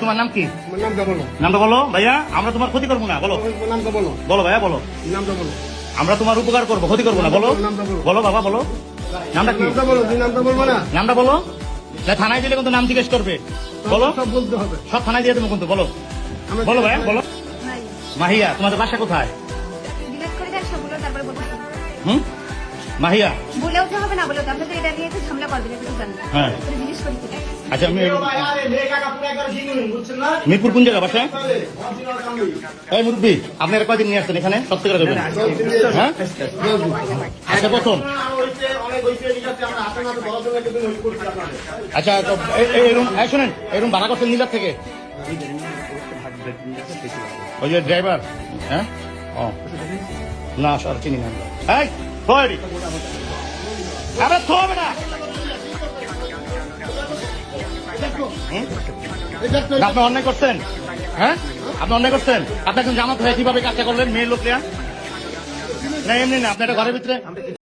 তোমার নাম কি? নামটা বলো ভাইয়া, আমরা তোমার ক্ষতি করবো না। বলো বলো ভাইয়া, বলো। আমরা তোমার উপকার করবো, ক্ষতি করবো না। বলো বলো বাবা, বলো নামটা কি? নামটা বলো। থানায় দিলে কিন্তু নাম জিজ্ঞেস করবে। বলো, সব থানায় দিয়ে দেবো কিন্তু। বলো বলো ভাইয়া, বলো। মাহিয়া, তোমাদের বাসা কোথায়? হুম, মাহিয়া বলেও তো হবে না, বলেও তো আপনাদের এটা নিয়ে ঝামেলা করবেন, এটা জানেন। হ্যাঁ, জিজ্ঞেস করি। আচ্ছা। মিরপুর কোন জায়গা বাসা? এই মুরব্বী, আপনারা কয়দিন নিয়ে আসছেন এখানে? সব থেকে দেবেন। হ্যাঁ, আচ্ছা প্রথম। আচ্ছা শোনেন, এরকম ভাড়া করছেন নীলার থেকে? ওই যে ড্রাইভার। হ্যাঁ, ও না স্যার, চিনি না। এই থবে না। আপনি অন্যায় করছেন। হ্যাঁ, আপনি অন্যায় করছেন। আপনি এখন জামাত হয়ে কিভাবে কাজটা করলেন? মেয়ের লোক না, এমনি না, আপনি একটা ঘরের ভিতরে